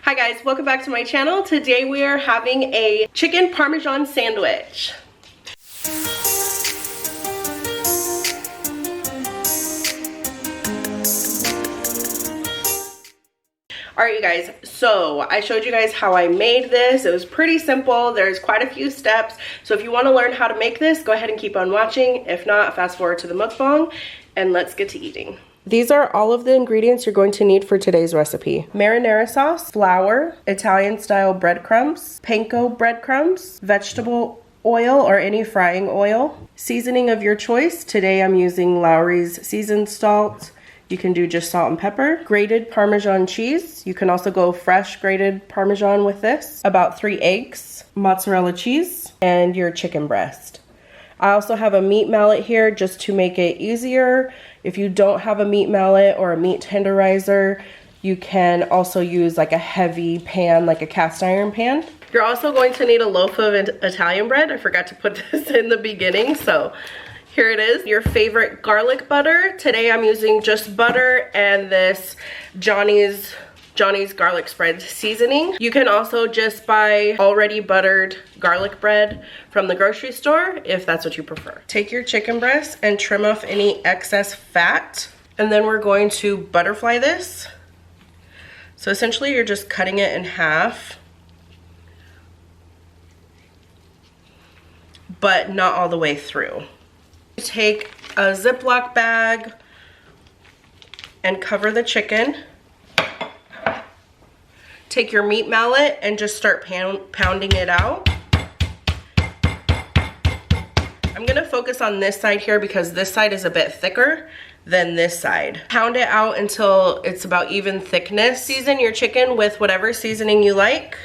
Hi guys, welcome back to my channel. Today we are having a chicken Parmesan sandwich. Alright you guys, so I showed you guys how I made this. It was pretty simple. There's quite a few steps. So if you want to learn how to make this, go ahead and keep on watching. If not, fast forward to the mukbang and let's get to eating. These are all of the ingredients you're going to need for today's recipe. Marinara sauce, flour, Italian style breadcrumbs, Panko breadcrumbs, vegetable oil or any frying oil, seasoning of your choice. Today I'm using Lawry's seasoned salt. You can do just salt and pepper. Grated Parmesan cheese. You can also go fresh grated Parmesan with this. About 3 eggs, mozzarella cheese, and your chicken breast. I also have a meat mallet here just to make it easier. If you don't have a meat mallet or a meat tenderizer, you can also use like a heavy pan, like a cast iron pan. You're also going to need a loaf of Italian bread. I forgot to put this in the beginning, so here it is. Your favorite garlic butter. Today I'm using just butter and this Johnny's garlic spread seasoning. You can also just buy already buttered garlic bread from the grocery store if that's what you prefer. Take your chicken breast and trim off any excess fat, and then we're going to butterfly this. So essentially you're just cutting it in half, but not all the way through. Take a Ziploc bag and cover the chicken. Take your meat mallet and just start pounding it out. I'm gonna focus on this side here because this side is a bit thicker than this side. Pound it out until it's about even thickness. Season your chicken with whatever seasoning you like.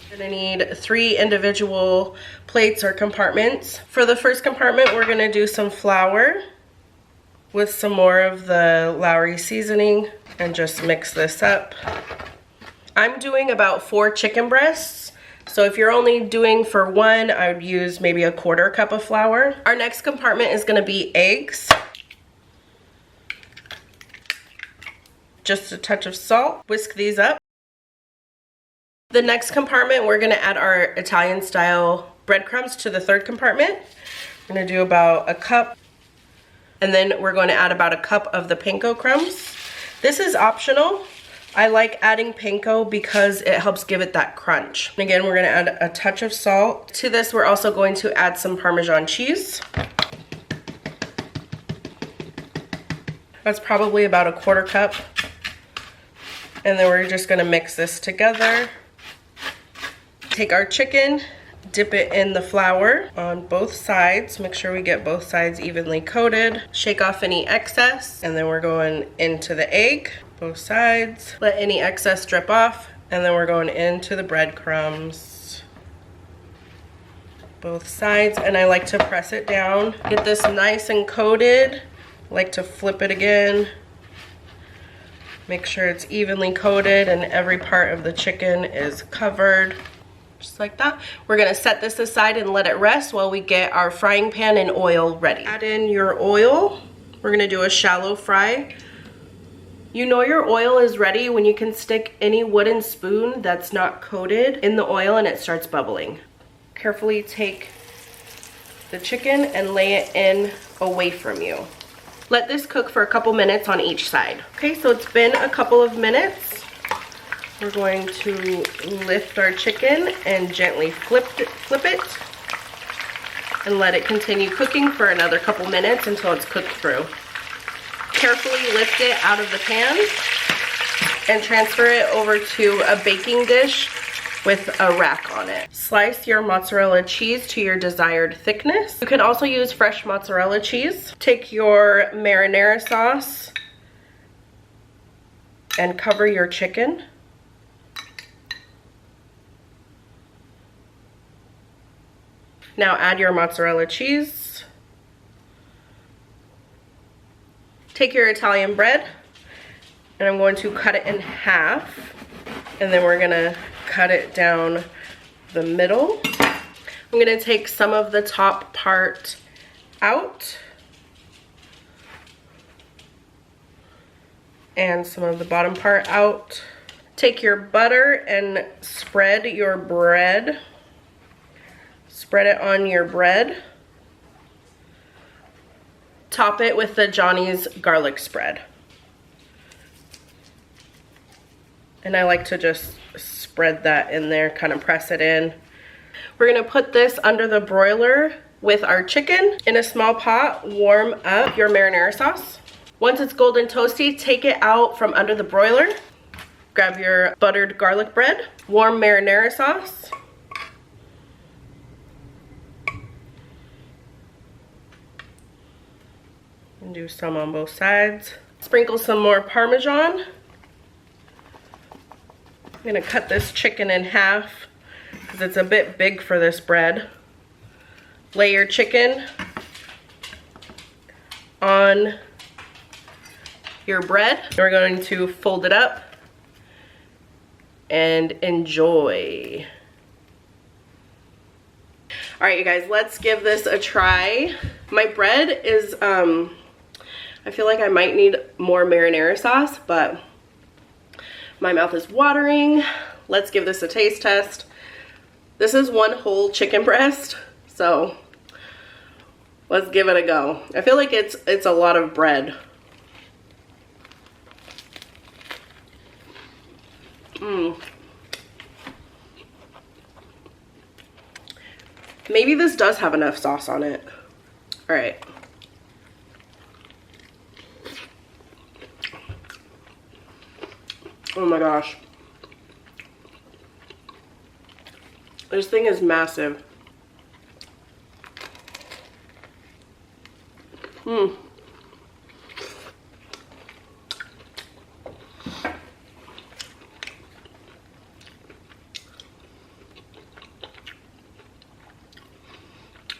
You're gonna need 3 individual plates or compartments. For the first compartment, we're gonna do some flour with some more of the Lawry seasoning and just mix this up. I'm doing about 4 chicken breasts. So if you're only doing for 1, I would use maybe a 1/4 cup of flour. Our next compartment is gonna be eggs. Just a touch of salt. Whisk these up. The next compartment, we're gonna add our Italian style breadcrumbs to the 3rd compartment. I'm gonna do about a cup. And then we're going to add about a cup of the Panko crumbs. This is optional. I like adding Panko because it helps give it that crunch. Again, we're gonna add a touch of salt. To this, we're also going to add some Parmesan cheese. That's probably about a 1/4 cup. And then we're just gonna mix this together. Take our chicken, dip it in the flour on both sides. Make sure we get both sides evenly coated. Shake off any excess, and then we're going into the egg, both sides. Let any excess drip off, and then we're going into the breadcrumbs, both sides. And I like to press it down. Get this nice and coated. I like to flip it again. Make sure it's evenly coated and every part of the chicken is covered. Just like that. We're gonna set this aside and let it rest while we get our frying pan and oil ready. Add in your oil. We're gonna do a shallow fry. You know your oil is ready when you can stick any wooden spoon that's not coated in the oil and it starts bubbling. Carefully take the chicken and lay it in away from you. Let this cook for a couple minutes on each side. Okay, so it's been a couple of minutes. We're going to lift our chicken and gently flip it and let it continue cooking for another couple minutes until it's cooked through. Carefully lift it out of the pan and transfer it over to a baking dish with a rack on it. Slice your mozzarella cheese to your desired thickness. You can also use fresh mozzarella cheese. Take your marinara sauce and cover your chicken. Now add your mozzarella cheese. Take your Italian bread, and I'm going to cut it in half, and then we're gonna cut it down the middle. I'm gonna take some of the top part out. And some of the bottom part out. Take your butter and spread your bread. Spread it on your bread. Top it with the Johnny's garlic spread. And I like to just spread that in there, kind of press it in. We're gonna put this under the broiler with our chicken in a small pot. Warm up your marinara sauce. Once it's golden toasty, take it out from under the broiler. Grab your buttered garlic bread, warm marinara sauce. And do some on both sides. Sprinkle some more Parmesan. I'm gonna cut this chicken in half because it's a bit big for this bread. Lay your chicken on your bread. We're going to fold it up and enjoy. All right, you guys, let's give this a try. My bread is, I feel like I might need more marinara sauce, but my mouth is watering. Let's give this a taste test. This is one whole chicken breast, so let's give it a go. I feel like it's a lot of bread. Maybe this does have enough sauce on it. All right. Oh my gosh. This thing is massive.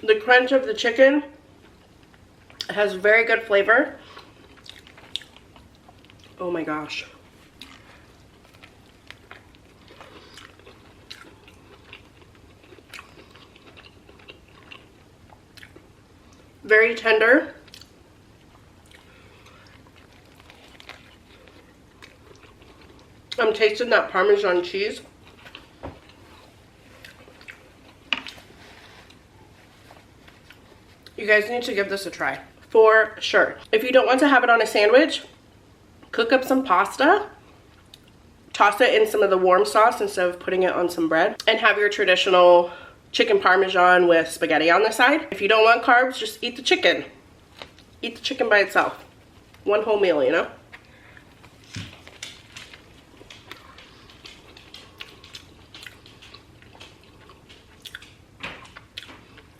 The crunch of the chicken has very good flavor. Oh my gosh. Very tender. I'm tasting that Parmesan cheese. You guys need to give this a try, for sure. If you don't want to have it on a sandwich, cook up some pasta, toss it in some of the warm sauce instead of putting it on some bread, and have your traditional chicken Parmesan with spaghetti on the side. If you don't want carbs, just eat the chicken. Eat the chicken by itself. One whole meal, you know?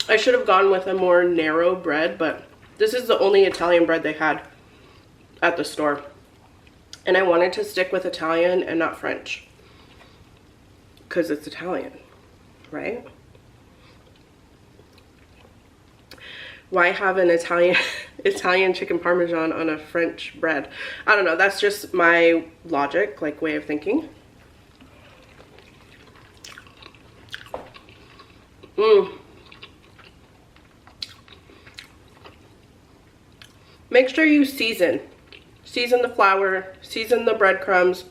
I should have gone with a more narrow bread, but this is the only Italian bread they had at the store. And I wanted to stick with Italian and not French, because it's Italian, right? Why have an Italian chicken Parmesan on a French bread? I don't know, that's just my logic, like way of thinking. Make sure you season the flour, season the breadcrumbs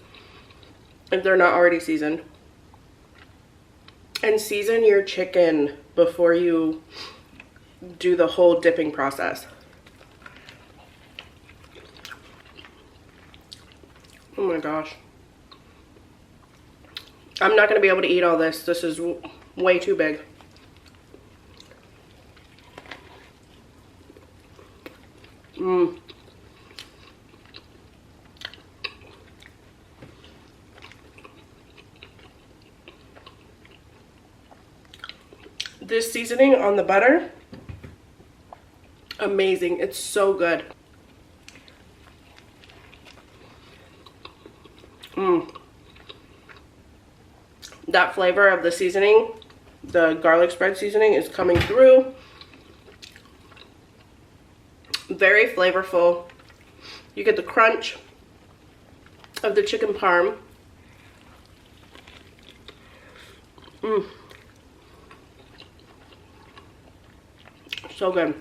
if they're not already seasoned, and season your chicken before you do the whole dipping process. Oh my gosh. I'm not gonna be able to eat all this. This is way too big. This seasoning on the butter, amazing. It's so good. That flavor of the seasoning, the garlic spread seasoning, is coming through. Very flavorful. You get the crunch of the chicken parm. So good.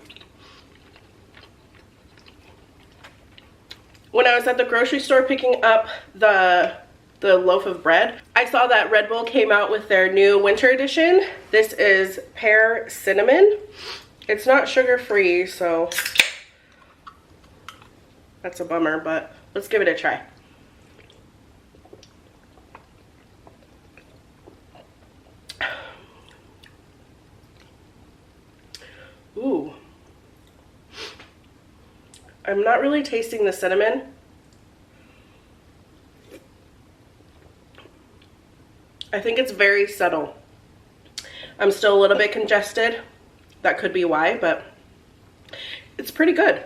when I was at the grocery store picking up the loaf of bread, I saw that Red Bull came out with their new winter edition. This is pear cinnamon. It's not sugar-free, so that's a bummer, but let's give it a try. Ooh. I'm not really tasting the cinnamon. I think it's very subtle. I'm still a little bit congested. That could be why, but it's pretty good.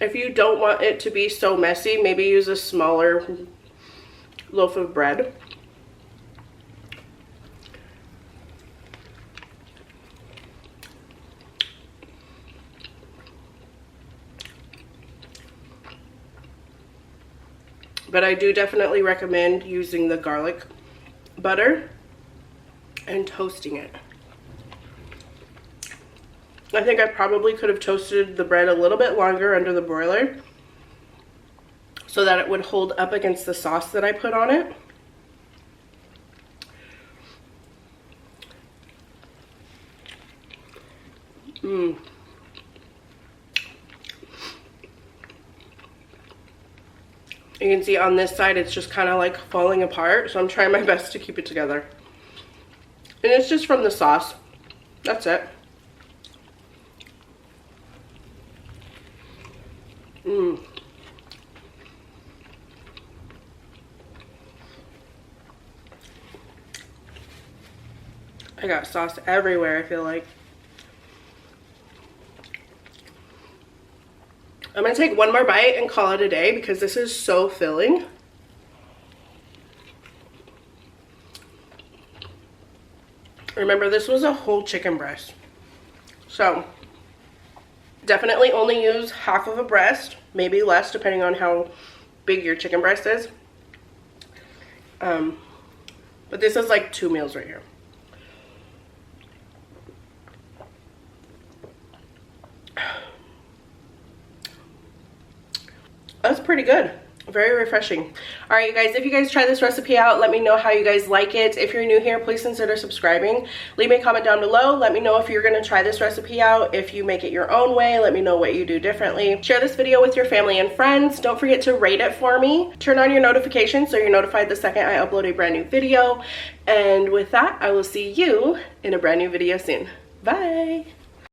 If you don't want it to be so messy, maybe use a smaller loaf of bread. But I do definitely recommend using the garlic butter and toasting it. I think I probably could have toasted the bread a little bit longer under the broiler so that it would hold up against the sauce that I put on it. You can see on this side it's just kind of like falling apart, so I'm trying my best to keep it together. And it's just from the sauce. That's it. I got sauce everywhere, I feel like. I'm gonna take one more bite and call it a day because this is so filling. Remember, this was a whole chicken breast. So definitely only use half of a breast, maybe less depending on how big your chicken breast is. But this is like 2 meals right here. That's pretty good. Very refreshing. All right, you guys, if you guys try this recipe out, let me know how you guys like it. If you're new here, please consider subscribing. Leave me a comment down below. Let me know if you're gonna try this recipe out. If you make it your own way, let me know what you do differently. Share this video with your family and friends. Don't forget to rate it for me. Turn on your notifications so you're notified the second I upload a brand new video. And with that, I will see you in a brand new video soon. Bye.